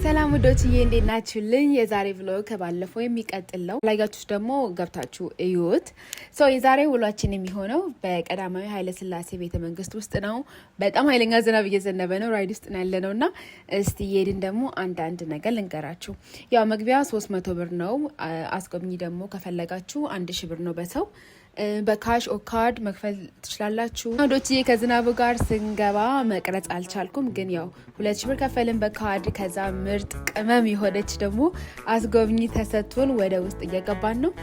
ሰላም ወዶችዬ እንዴት ናችሁልኝ? የዛሬ ቭሎግ ከባለፈው የሚቀጥል ነው። ላይጋችሁ ደግሞ ገብታችሁ እዩት። የዛሬ ውሏችን የሚሆነው በቀዳማዊ ኃይለ ሥላሴ ቤተ መንግስት ውስጥ ነው። በጣም ኃይለኛ ዝናብ እየዘነበ ነው። ራይድ ውስጥ ነው ያለ ነው እና እስቲ እየሄድን ደግሞ አንዳንድ ነገር ልንገራችሁ። ያው መግቢያ 300 ብር ነው። አስጎብኚ ደግሞ ከፈለጋችሁ 1000 ብር ነው በሰው። በካሽ ኦ ካርድ መክፈል ትችላላችሁ። ወዶችዬ ከዝናቡ ጋር ስንገባ መቅረጽ አልቻልኩም፣ ግን ያው 2000 ብር ከፈልን በካርድ። ከዛ ምርጥ ቅመም የሆነች ደግሞ አስጎብኚ ተሰጥቶን ወደ ውስጥ እየገባን ነው።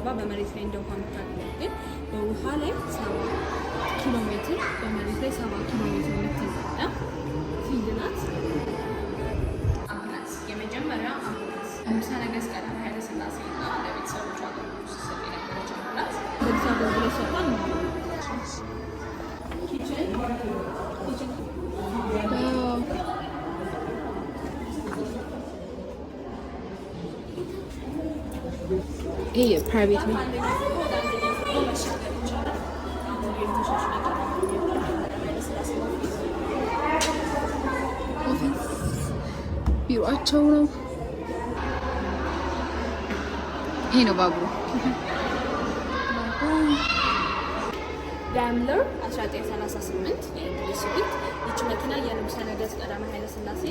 በመሬት ላይ እንደውሃ የምታገለግል በውሃ ላይ 7 ኪሎ ሜትር በመሬት ላይ 7 ኪሎ ሜትር የምትዘላ ፊልድ ናት። አምቡላንስ የመጀመሪያ አምቡላንስ ንጉሠ ነገሥት ቀዳማዊ ኃይለ ሥላሴ እና ለቤተሰቦቿ አገልግሎት ስትሰጥ የነበረች አምቡላንስ በጊዜ አገልግሎት ሰጥቷል። ይሄ ፕራይቬት ነው። ቢሮአቸው ነው። ይሄ ነው ባቡሩ። ዳምለር 1938 የእንግሊዝ ቤት። ይቺ መኪና የንጉሠ ነገሥት ቀዳማዊ ኃይለ ሥላሴ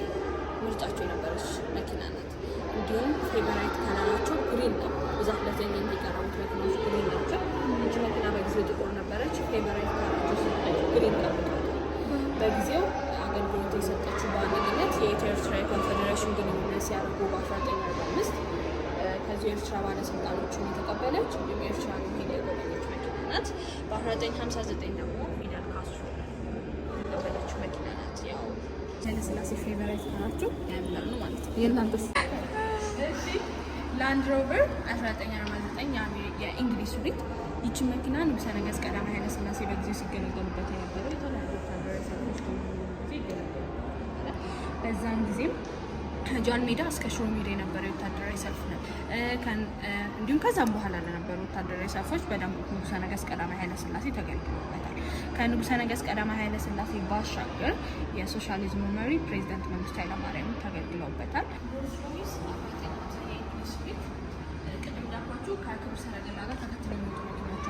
ምርጫቸው የነበረች መኪና ናት። እንዲሁም ፌቨራይት ከለራቸው ግሪን ነው። ብዛት ለዘኛ የሚቀረቡት መኪናዎች ግሪን ናቸው። ይቺ መኪና በጊዜው ጥቁር ነበረች። ፌቨራይት ከለራቸው ስለሆነች ግሪን ቀብቷል። በጊዜው አገልግሎት የሰጠችው በዋነኝነት የኢትዮ ኤርትራ የኮንፌዴሬሽን ግንኙነት ሲያደርጉ በ1945 ከዚህ የኤርትራ ባለስልጣኖችን የተቀበለች እንዲሁም ኤርትራ ሄደ የጎበኘች መኪና ናት። በ1959 ደግሞ ፊደል ካስትሮ የተቀበለችው መኪና ናት። ያው ኃይለ ሥላሴ ፌቨራይት ከለራቸው ያምላል ነው ማለት ነው። የእናንተስ? ላንድ ሮቨር 1949 የእንግሊዝ ሱሪት። ይቺ መኪና ንጉሠ ነገሥት ቀዳማዊ ኃይለ ሥላሴ በጊዜው ሲገለገሉበት የነበረው የተለያዩ ወታደራዊ ሰልፎች ጊዜ ይገለገሉ ነበረ። በዛን ጊዜም ከጃን ሜዳ እስከ ሽሮ ሜዳ የነበረው ወታደራዊ ሰልፍ ነው። እንዲሁም ከዛም በኋላ ለነበሩ ወታደራዊ ሰልፎች በደንብ ንጉሠ ነገሥት ቀዳማዊ ኃይለ ሥላሴ ተገልግሎበታል። ከንጉሠ ነገሥት ቀዳማዊ ኃይለ ሥላሴ ባሻገር የሶሻሊዝሙ መሪ ፕሬዚዳንት መንግስቱ ኃይለማርያም ተገልግለውበታል። ቅድም እንዳልኳችሁ ከክብር ሰረገላ ጋር ተከትለው የሚወጡ መኪናዎች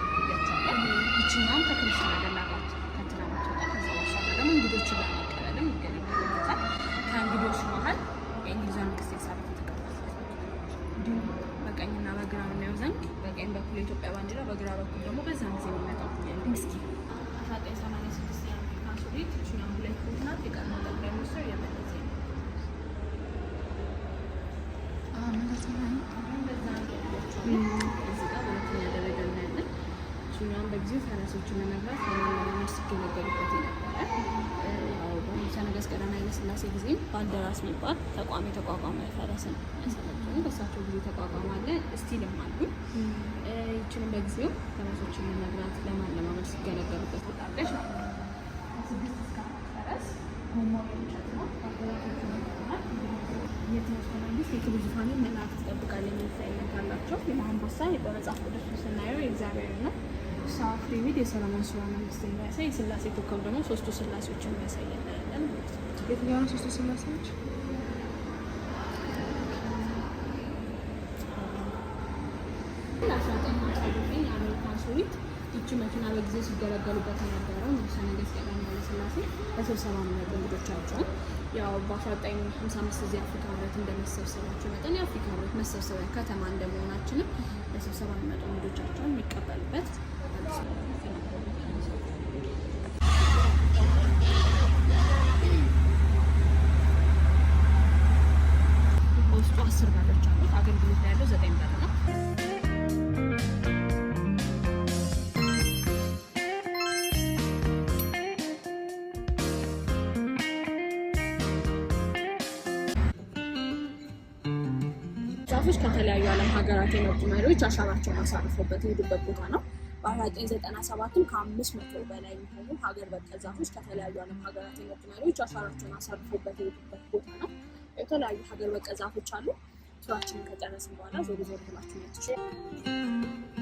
አሉ። ይችኛውም ከክብር ሰረገላ ጋር ተከትላ የምትወጣ ከዛ ባሻገር ደግሞ እንግዶችን ለመቀበልም ይገለገሉበታል። ከእንግዶች መሀል የእንግሊዟ ንግስት ኤልሳቤጥ የተቀበሉበት እንዲሁም በቀኝና በግራ የምናየው ዘንግ በቀኝ በኩል የኢትዮጵያ ባንዲራ፣ በግራ በኩል ደግሞ በዛን ጊዜ የሚመጣው የእንግሊዝ 1986 የአሜሪካን ሱሪት ችኛም ሁለት ቦት ናት። የቀድሞ ጠቅላይ ሚኒስትር የመለስ ዜናዊ እዚህ ጋር ሁለተኛ ደረጃ እናያለን። ችኛም በጊዜው ፈረሶችን ለመግባት ለመለማመድ ሲገለገሉበት የነበረ በንጉሠ ነገሥት ቀዳማዊ ኃይለ ሥላሴ ጊዜም ባልደራስ የሚባል ተቋም የተቋቋመ ፈረስን ያሰለጥኑ በእሳቸው ጊዜ ተቋቋመ አለ። ስቲልም አሉ። ይችንም በጊዜው ፈረሶችን ለመግባት ለማለማመድ ሲገለገሉበት ወጣለች ነው። ከ6 እስከ 4 ፈረስ ጎማው የእንጨት ነው። የትምህርት መንግስት የክብር ዙፋንን መልአክ ትጠብቃለች የሚል ታይነት አላቸው። የአንበሳ በመጽሐፍ ቅዱስ ስናየው የእግዚአብሔር ነው። ሳፍ ዴቪድ የሰለሞን ስርወ መንግስት የሚያሳይ፣ የሥላሴ ኮከብ ደግሞ 3ቱ ሥላሴዎችን የሚያሳይ እናያለን ማለት ነው። የትኛው ነው 3ቱ ሥላሴዎች? የአሜሪካን ሱሪት። ይቺ መኪና በጊዜው ሲገለገሉበት የነበረው ንጉሠ ነገሥት ቀዳማዊ ኃይለ ሥላሴ ለስብሰባ የሚመጡ እንግዶቻቸውን ያው በ1955 እዚህ አፍሪካ ህብረት እንደመሰብሰባቸው መጠን የአፍሪካ ህብረት መሰብሰቢያ ከተማ እንደመሆናችንም ለስብሰባ የሚመጡ እንግዶቻቸውን የሚቀበሉበት በውስጡ 10 በሮች አሉት። አገልግሎት ላይ ያለው 9 በር ነው። ዛፎች ከተለያዩ ዓለም ሀገራት የመጡ መሪዎች አሻራቸውን አሳርፈውበት የሄዱበት ቦታ ነው። በ1997ም ከ500 በላይ የሚሆኑ ሀገር በቀል ዛፎች ከተለያዩ ዓለም ሀገራት የመጡ መሪዎች አሻራቸውን አሳርፈውበት የሄዱበት ቦታ ነው። የተለያዩ ሀገር በቀል ዛፎች አሉ። ቱራችንን ከጨረስን በኋላ ዞር ዞር ብላችሁ ማየት ትችላላችሁ።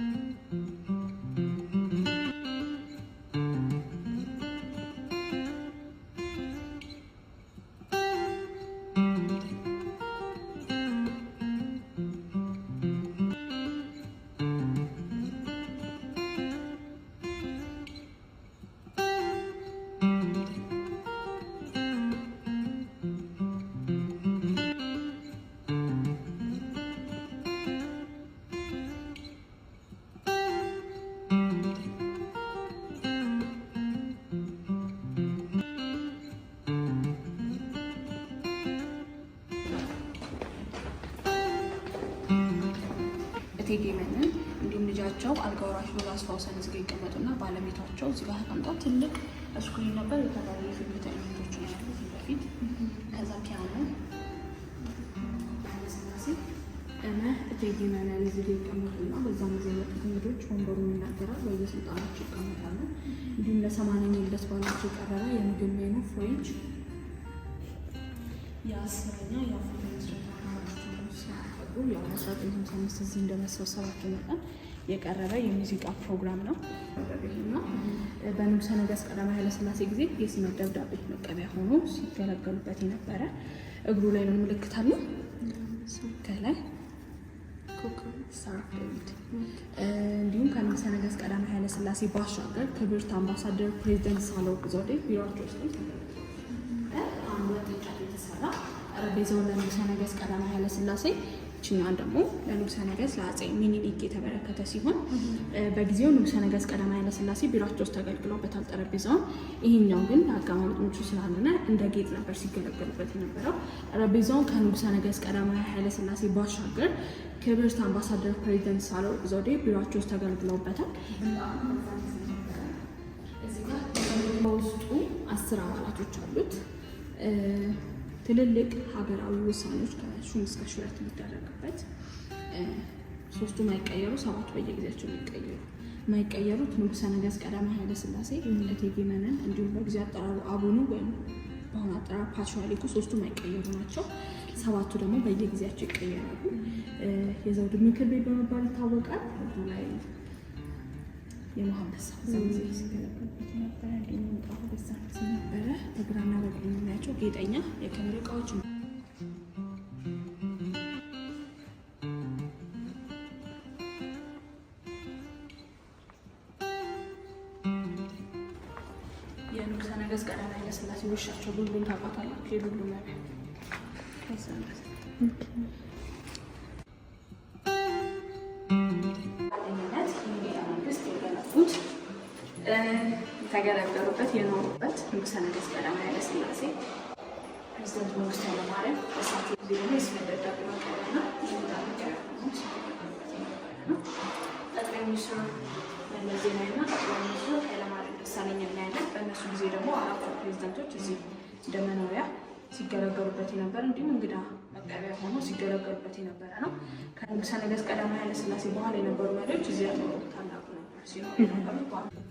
እቴጌ መነን እንዲሁም ልጃቸው አልጋ ወራሽ ሎላ አስፋውሰን እዚህ ጋር ይቀመጡና ባለቤታቸው እዚህ ጋር ተቀምጠው ትልቅ ስክሪን ነበር። የተለያዩ የፊልም አይነቶች ነው ያሉት ፊት ለፊት። ከዛ ፒያኖ እና እቴጌ መነን እዚህ ጋር ይቀመጡና በዛም ጊዜ የመጡት እንግዶች ወንበሩን ይናገራል፣ በየስልጣናቸው ይቀመጣሉ። እንዲሁም ለ80ኛ ልደት ባላቸው የቀረበ የምግብ ሜኑ ፍሬንች የ10ኛ የአፍሪካ ምስረታ ሲያከብሩ የ1955 እዚህ እንደመሰብሰባቸው መጠን የቀረበ የሙዚቃ ፕሮግራም ነው። እና በንጉሠ ነገሥት ቀዳማዊ ኃይለ ሥላሴ ጊዜ የሲመት ደብዳቤ መቀበያ ሆኖ ሲገለገሉበት የነበረ እግሩ ላይ ምን ምልክት አለ? ከላይ እንዲሁም ከንጉሠ ነገሥት ቀዳማዊ ኃይለ ሥላሴ ባሻገር ክብርት አምባሳደር ፕሬዚደንት ሳህለወርቅ ዘውዴ ቢሯቸው ውስጥ አንድ ወጥ እንጨት የተሰራ ጠረጴዛውን ለንጉሠ ነገሥት ቀዳማዊ ኃይለ ሥላሴ፣ ይችኛዋን ደግሞ ለንጉሠ ነገሥት ለአፄ ሚኒሊክ የተበረከተ ሲሆን በጊዜው ንጉሠ ነገሥት ቀዳማዊ ኃይለ ሥላሴ ቢሯቸው ውስጥ ተገልግለውበታል ጠረጴዛውን። ይሄኛው ግን አቀማመጥ ምቹ ስላልሆነ እንደ ጌጥ ነበር ሲገለገሉበት የነበረው። ጠረጴዛውን ከንጉሠ ነገሥት ቀዳማዊ ኃይለ ሥላሴ ባሻገር ክብርት አምባሳደር ፕሬዚደንት ሳህለወርቅ ዘውዴ ቢሯቸው ውስጥ ተገልግለውበታል። በውስጡ 10 አባላቶች አሉት። ትልልቅ ሀገራዊ ውሳኔዎች ከሹም እስከ ሽረት የሚደረግበት፣ 3ቱ ማይቀየሩ፣ 7ቱ በየጊዜያቸው የሚቀየሩ። ማይቀየሩት ንጉሠ ነገሥት ቀዳማዊ ኃይለ ሥላሴ፣ እቴጌ መነን እንዲሁም በጊዜ አጠራሩ አቡኑ ወይም በአሁኑ አጠራር ፓትርያርኩ 3ቱ ማይቀየሩ ናቸው። 7ቱ ደግሞ በየጊዜያቸው ይቀየራሉ። የዘውድ ምክር ቤት በመባል ይታወቃል። ላይ የመሐመድ ጊዜ ሲገለገልበት ነበረ። እንዲሁም ምንጣፉ በዛ ጊዜ ነበረ። በግራና በቀኝ የምናያቸው ጌጠኛ የክብር እቃዎች ነው። የንጉሠ ነገሥት ቀዳማዊ ኃይለ ሥላሴ ውሻቸው ሉሉን ታውቃታላችሁ? የሉሉ መሪያ የተገለገሉበት የኖሩበት ንጉሠ ነገሥት ቀዳማዊ ኃይለ ሥላሴ ፕሬዚደንት መንግስቱ ኃይለማርያም በእሳቸው ጊዜ ደግሞ የሲመት ደብዳቤ መቀበልና ጠቅላይ ሚኒስትሩ መለስ ዜናዊና ጠቅላይ ሚኒስትሩ ኃይለማርያም ደሳለኝ እናያለን። በእነሱ ጊዜ ደግሞ 4 ፕሬዚደንቶች እዚህ እንደ መኖሪያ ሲገለገሉበት የነበረ እንዲሁም እንግዳ መቀበያ ሆኖ ሲገለገሉበት የነበረ ነው። ከንጉሠ ነገሥት ቀዳማዊ ኃይለ ሥላሴ በኋላ የነበሩ መሪዎች እዚህ ያለው ታላቁ ነበር ሲሆን የነበሩት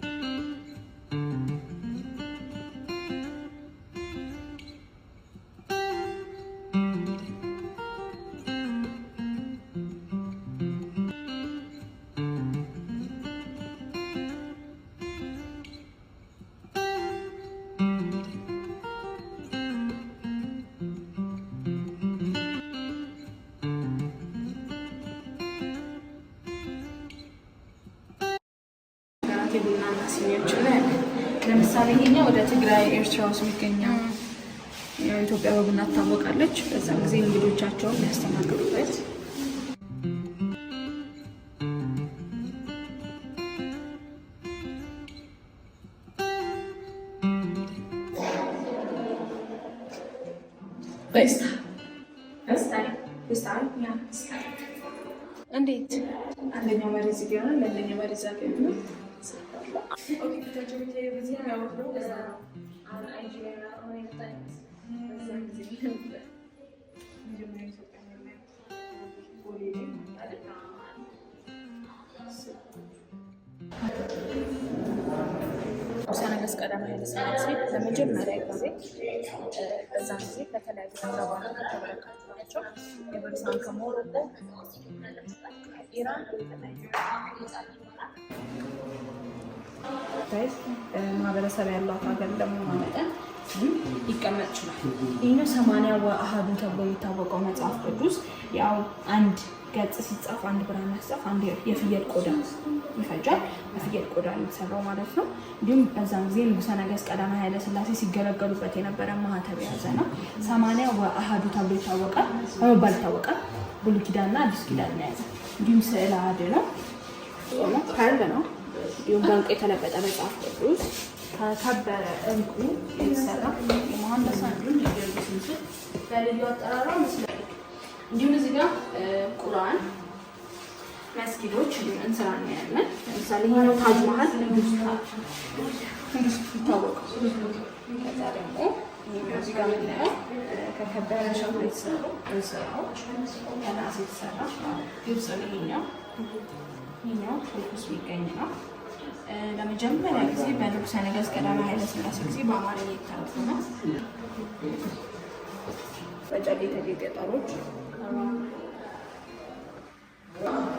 የቡና ሲኒዎች ላይ ለምሳሌ ይሄኛው ወደ ትግራይ ኤርትራ ውስጥ የሚገኘው ኢትዮጵያ በቡና ትታወቃለች። በዛ ጊዜ እንግዶቻቸውን የሚያስተናግዱበት እንዴት አንደኛው መሪ እዚህ ጋር ነው፣ ለአንደኛው መሪ እዛ ጋር ነው። ቀዳማዊ ኃይለ ሥላሴ ለመጀመሪያ ጊዜ በዛ ጊዜ ከተለያዩ ተግባራት ከተበረከቱላቸው የብርሳን ከሞሮኮ ኢራን ማህበረሰብ ያላት ሀገር እንደመሆኗ መጠን ሊቀመጥ ይችላል። ይህኛው 80 ወአሐዱ ተብሎ የሚታወቀው መጽሐፍ ቅዱስ ያው አንድ ገጽ ሲጻፍ አንድ ብራና ሲጻፍ አንድ የፍየል ቆዳ ይፈጃል። በፍየል ቆዳ የሚሰራው ማለት ነው። እንዲሁም በዛን ጊዜ ንጉሠ ነገሥት ቀዳማዊ ኃይለ ሥላሴ ሲገለገሉበት የነበረ ማህተብ የያዘ ነው። 80 ወአሐዱ ተብሎ ይታወቃል በመባል ይታወቃል። ብሉይ ኪዳንና አዲስ ኪዳን የያዘ እንዲሁም ስዕለ አድኅኖ ነው ፐርል ነው። እንዲሁም በዕንቁ የተለበጠ መጽሐፍ ቅዱስ ከከበረ ዕንቁ የተሰራ የመሐመድ እንዲሁም የጊዮርጊስ ምስል በልዩ አጠራሯ ምስል እንዲሁም እዚህ ጋር ቁርአን መስጊዶች እንስራ እናያለን። ለምሳሌ ይሄኛው ታጅ መሀል ንጉስ ይታወቃል። ከዛ ደግሞ እዚህ ጋር የምናየው ከከበረ ሸክላ የተሰሩ እንስራዎች ከነሐስ የተሰራ ግብጽ ነው። ይሄኛው ቱርክ የሚገኝ ነው። ለመጀመሪያ ጊዜ በንጉሠ ነገሥት ቀዳማዊ ኃይለ ሥላሴ ጊዜ በአማርኛ የተተረጎመ በጨሌ የተጌጡ ጠሮች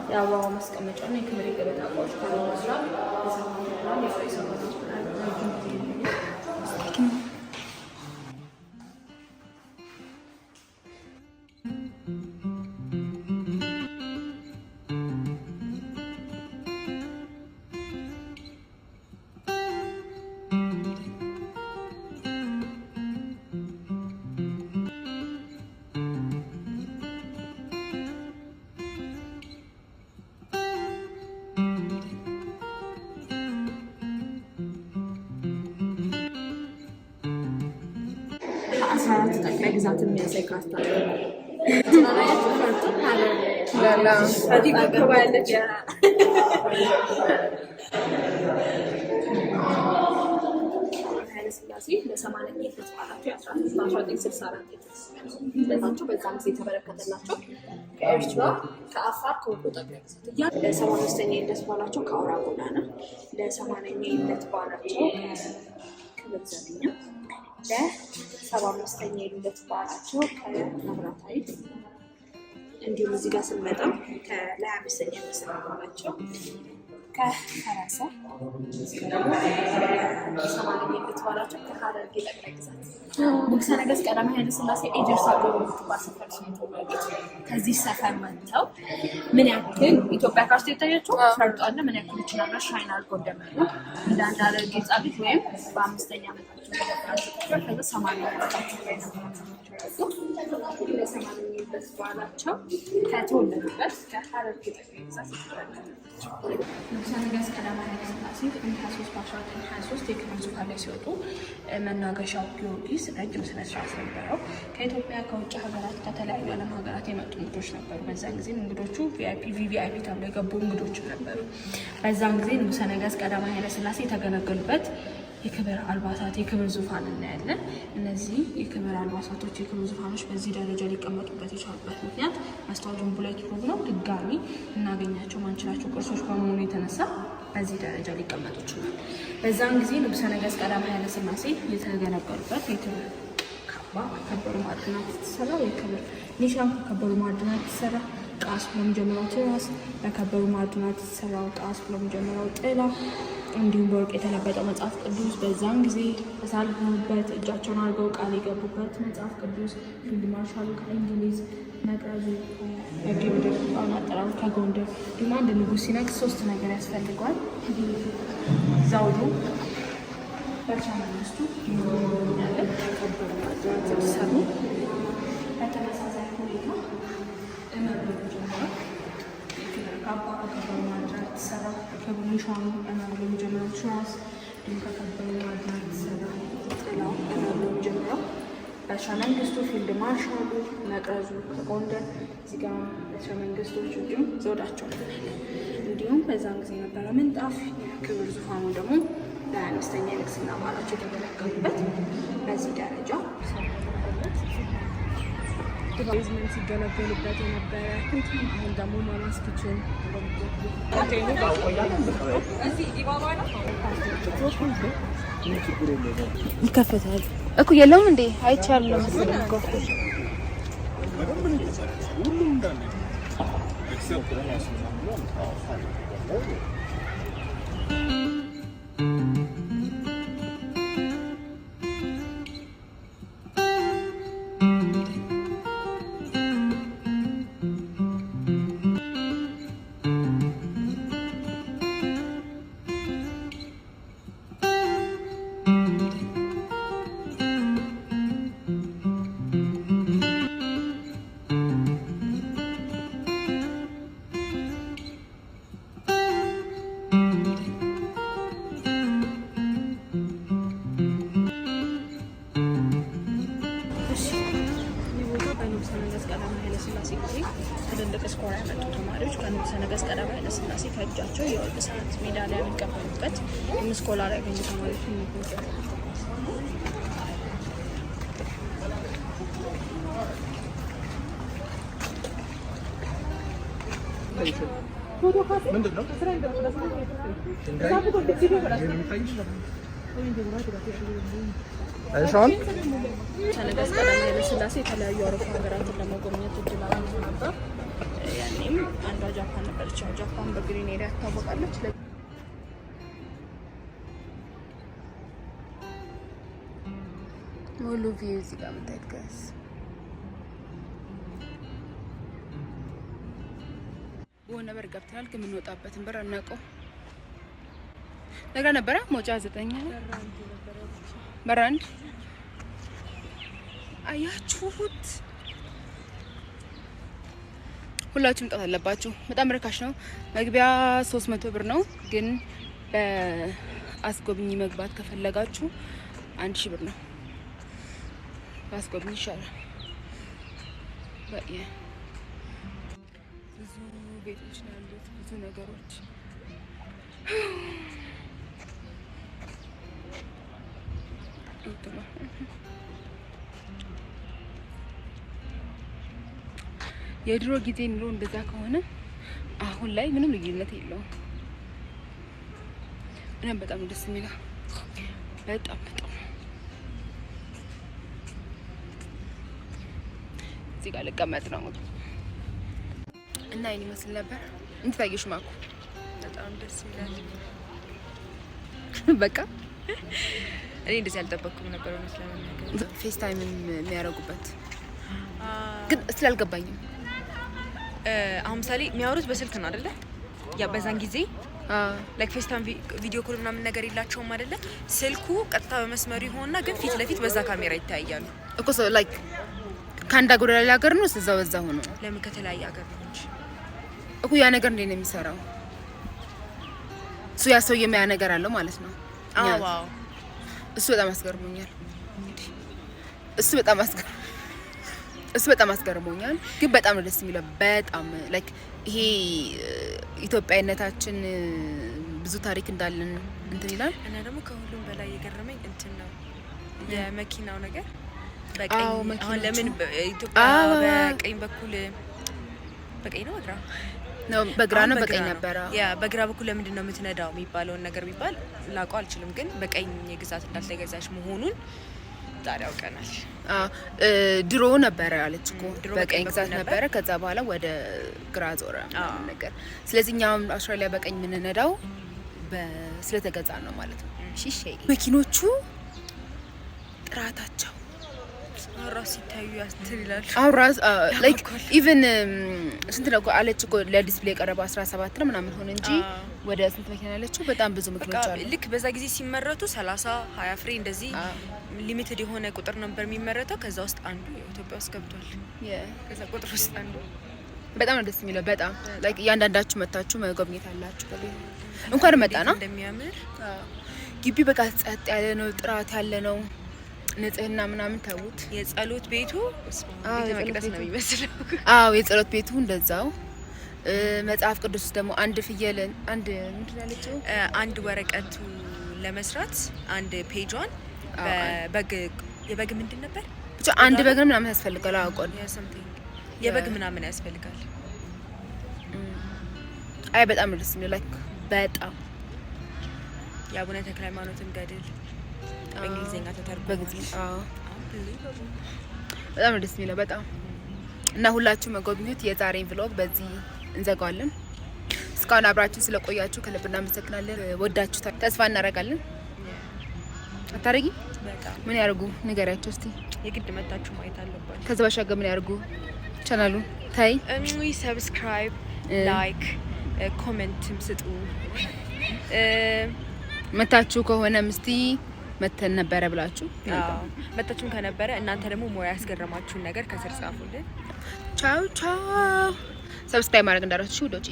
የአበባ ማስቀመጫ እና የክብር የገበታ እቃዎች ከመስራት አስራት ጠቅላይ ግዛት የሚያሳይ ካርታ ኃይለሥላሴ ለ80ኛ የልደት በዓላቸው 1964 በዛም ጊዜ የተበረከተላቸው ከኤርትራ ከአፋር ከወሎ ጠቅላይ ግዛት እያ ለ75ኛ የልደት በዓላቸው ከአውራ ጎዳና ለ80ኛ የልደት በዓላቸው ክብር ዘበኛ ለ75ኛ የልደት በዓላቸው ከመብራት ኃይል እንዲሁም እዚህ ጋር ስንመጣ ለ25ኛ የልደት በዓላቸው ከፈረንሳይ ለ80ኛ የልደት በዓላቸው ከሀረርጌ ጠቅላይ ግዛት ንጉሠ ነገሥት ቀዳማዊ ኃይለ ሥላሴ ኤጀርሳ ጎሮ የምትባል ሰፈር ሲተወለዱት ከዚህ ሰፈር መጥተው ምን ያክል ኢትዮጵያ ካርታ የታያቸው ፈርጧል ምን ያክል ይችላል ሻይን አድርጎ እንደመጡ እንደ አንድ ሀረርጌ ጻቢት ወይም በ5ኛ ዓመታቸው ከዛ 80 ዓመታቸው ላይ ለ80ኛ የልደት በዓላቸው ከተወለዱበት ከሀረርጌ ጠቅላይ ግዛት ንጉሠ ነገሥት ቀዳማዊ ኃይለ ሥላሴ 23 የክብር ዙፋን ላይ ሲወጡ መናገሻው ጊዮርጊስ ረጅም ስነስርዓት ነበረው። ከኢትዮጵያ ከውጭ ሀገራት ከተለያዩ ዓለም ሀገራት የመጡ እንግዶች ነበሩ። በዛን ጊዜ እንግዶቹ ቪቪአይፒ ተብለው የገቡ እንግዶች ነበሩ። በዛን ጊዜ ንጉሠ ነገሥት ቀዳማዊ ኃይለ ሥላሴ የተገለገሉበት የክብር አልባሳት የክብር ዙፋን እናያለን። እነዚህ የክብር አልባሳቶች የክብር ዙፋኖች በዚህ ደረጃ ሊቀመጡበት የቻሉበት ምክንያት ማስታወቂያውን ቡሌት ፕሩፍ ነው። ድጋሚ እናገኛቸው ማንችላቸው ቅርሶች በመሆኑ የተነሳ በዚህ ደረጃ ሊቀመጡ ይችላል። በዛን ጊዜ ንጉሠ ነገሥት ቀዳማዊ ኃይለ ሥላሴ የተገለገሉበት የክብር ካባ ከከበሩ ማዕድናት የተሰራ የክብር ኒሻን ከከበሩ ማዕድናት የተሰራ ቃስ ብሎ የሚጀምረው ትራስ በከበሩ ማዕድናት የተሰራው ቃስ ብሎ የሚጀምረው ጥላ እንዲሁም በወርቅ የተለበጠው መጽሐፍ ቅዱስ በዛን ጊዜ ተሳልፈውበት እጃቸውን አድርገው ቃል የገቡበት መጽሐፍ ቅዱስ ፊልድ ማርሻሉ ከእንግሊዝ መቅረዙ የጎንደር አጠራሩ ከጎንደር እንዲሁም አንድ ንጉሥ ሲነግስ 3 ነገር ያስፈልገዋል። ዘውዱ በእርሻ መንግስቱ ያለን ከከበሩ ማዕድናት የተሰሩ በተመሳሳይ ሁኔታ እመብሎ ጀምረው ካባ ከከበሩ ማዕድናት የተሰራ ክብር ኒሻኑ እመብሎ የሚጀምረው ትራስ እንዲሁም ከከበሩ ማዕድናት የተሰራ ጥላው እመብሎ የሚጀምረው በእርሻ መንግስቱ ፊልድ ማርሻሉ መቅረዙ ከጎንደር እዚህ ጋር በእርሻ መንግስቶች እንዲሁም ዘውዳቸው እናያለን። እንዲሁም በዛን ጊዜ የነበረ ምንጣፍ የክብር ዙፋኑ ደግሞ ለ25ኛ የንግስና በዓላቸው የተገለገሉበት በዚህ ደረጃ ቤዝመንት ሲገለገሉበት የነበረ አሁን ደግሞ ማማስ ኪችን ይከፈታል እኮ የለውም እንዴ አይቻለሁ መሰለኝ እኮ ሁሉም እንዳለ ትልልቅ ስኮር ያመጡ ተማሪዎች ከንጉሠ ነገሥት ቀዳማዊ ኃይለ ሥላሴ ከእጃቸው የወርቅ ሰዓት ሜዳሊያ የሚቀበሉበት ስኮላር ያገኙ ተማሪዎች የሚገኙበት ነገሥት ቀዳማዊ ኃይለ ሥላሴ የተለያዩ አውሮፓ ሀገራትን ለመጎብኘት እድል አግኝቶ ነበር። ያኔም አንዷ ጃፓን ነበረች። ጃፓን በግሪን ኤሪያ ትታወቃለች። ሙሉ ቪው እዚህ ጋር የምታዩት ጋይስ በሆነ በር ገብተናል፣ ግን የምንወጣበትን በር አናውቀው ነገር ነበረ። መውጫ 9 በር 1 አያችሁት። ሁላችሁም መምጣት አለባችሁ። በጣም ርካሽ ነው። መግቢያ 300 ብር ነው፣ ግን በአስጎብኝ መግባት ከፈለጋችሁ 1000 ብር ነው። በአስጎብኝ ይሻላል። ብዙ ቤቶች ነው ያሉት፣ ብዙ ነገሮች የድሮ ጊዜ ኑሮ እንደዛ ከሆነ አሁን ላይ ምንም ልዩነት የለውም። እኔም በጣም ደስ የሚለው በጣም እዚህ ጋር ልቀመጥ ነው እና ይሄን ይመስል ነበር። እንታየሽ ማኩ በጣም ደስ ይላል። በቃ እኔ እንደዚህ አልጠበቅኩም ነበር መስለኝ። ፌስ ታይም የሚያደርጉበት ግን ስላልገባኝም አሁን ምሳሌ የሚያወሩት በስልክ ነው አይደለ? ያ በዛን ጊዜ ላይክ ፌስ ታይም ቪዲዮ ኮል ምናምን ነገር የላቸውም አይደለ? ስልኩ ቀጥታ በመስመሩ ይሆንና ግን ፊት ለፊት በዛ ካሜራ ይታያሉ እኮ ሰው ላይክ ካንዳ ጎዳላ ሀገር ነው እዛው በዛ ሆኖ ለምን ከተለያየ ሀገር ነው እንጂ እኮ ያ ነገር እንዴት ነው የሚሰራው? እሱ ያ ሰው የሚያ ነገር አለው ማለት ነው። አዎ እሱ በጣም አስገርሞኛል። እሱ በጣም አስገርሞኛል። ግን በጣም ነው ደስ የሚለው። በጣም ላይክ ይሄ ኢትዮጵያዊነታችን ብዙ ታሪክ እንዳለን እንትን ይላል። እና ደግሞ ከሁሉም በላይ የገረመኝ እንትን ነው የመኪናው ነገር በቀኝ አሁን ለምን ኢትዮጵያ በቀኝ በኩል በቀኝ ነው በግራ ነው በግራ ነው በቀኝ ነበር። ያ በግራ በኩል ለምንድን ነው የምትነዳው የሚባለውን ነገር ቢባል ላውቀው አልችልም፣ ግን በቀኝ የግዛት እንዳልተገዛች መሆኑን ዛሬ አውቀናል። ድሮ ነበረ አለች እኮ በቀኝ ግዛት ነበረ፣ ከዛ በኋላ ወደ ግራ ዞረ ነገር። ስለዚህ እኛም አውስትራሊያ በቀኝ የምንነዳው ስለተገዛ ነው ማለት ነው። ሺሼ መኪኖቹ ጥራታቸው ራስ ሲታዩ ያስተላልፋሉ። አውራስ ላይክ ኢቭን ስንት ነው አለች እኮ ለዲስፕሌይ የቀረበው 17 ነው ምናምን ሆነ እንጂ ወደ ስንት መኪና አለችው? በጣም ብዙ መኪኖች አሉ። ልክ በዛ ጊዜ ሲመረቱ 30 20 ፍሬ እንደዚህ ሊሚትድ የሆነ ቁጥር ነበር የሚመረተው። ከዛ ውስጥ አንዱ ኢትዮጵያ ውስጥ ገብቷል። ከዛ ቁጥር ውስጥ አንዱ በጣም ነው ደስ የሚለው። በጣም ላይክ እያንዳንዳችሁ መታችሁ መጎብኘት አላችሁ። እንኳን መጣና እንደሚያምር ግቢ በቃ ጸጥ ያለ ነው፣ ጥራት ያለ ነው። ንጽህና ምናምን ተውት። የጸሎት ቤቱ ቤተ መቅደስ ነው የሚመስለው። አዎ የጸሎት ቤቱ እንደዛው። መጽሐፍ ቅዱስ ደግሞ አንድ ፍየል አንድ ምንድን ያለችው አንድ ወረቀቱ ለመስራት አንድ ፔጇን በበግ የበግ ምንድን ነበር ብቻ አንድ በግ ምናምን ያስፈልጋል። አውቆል የበግ ምናምን ያስፈልጋል። አይ በጣም ደስ የሚል ላይክ በጣም የአቡነ ተክለ ሃይማኖትን ገድል በእንግሊዘኛ ተተርጎመ በግልጽ በጣም ደስ የሚለው በጣም እና ሁላችሁ መጎብኙት። የዛሬን ቭሎግ በዚህ እንዘጋዋለን። እስካሁን አብራችሁ ስለቆያችሁ ከልብ እናመሰግናለን። ወዳችሁ ተስፋ እናደርጋለን። አታረጊ ምን ያርጉ ንገሪያቸው እስቲ። የግድ መታችሁ ማየት አለባችሁ። ከዛ ባሻገር ምን ያርጉ ቻናሉ ታይ ሰብስክራይብ፣ ላይክ፣ ኮሜንትም ስጡ። መታችሁ ከሆነ ምስቲ መተን ነበረ ብላችሁ መታችሁን ከነበረ እናንተ ደግሞ ሞያ ያስገረማችሁን ነገር ከስር ጻፉልን። ቻው ቻው። ሰብስክራይብ ማድረግ እንዳትረሱ ውዶች።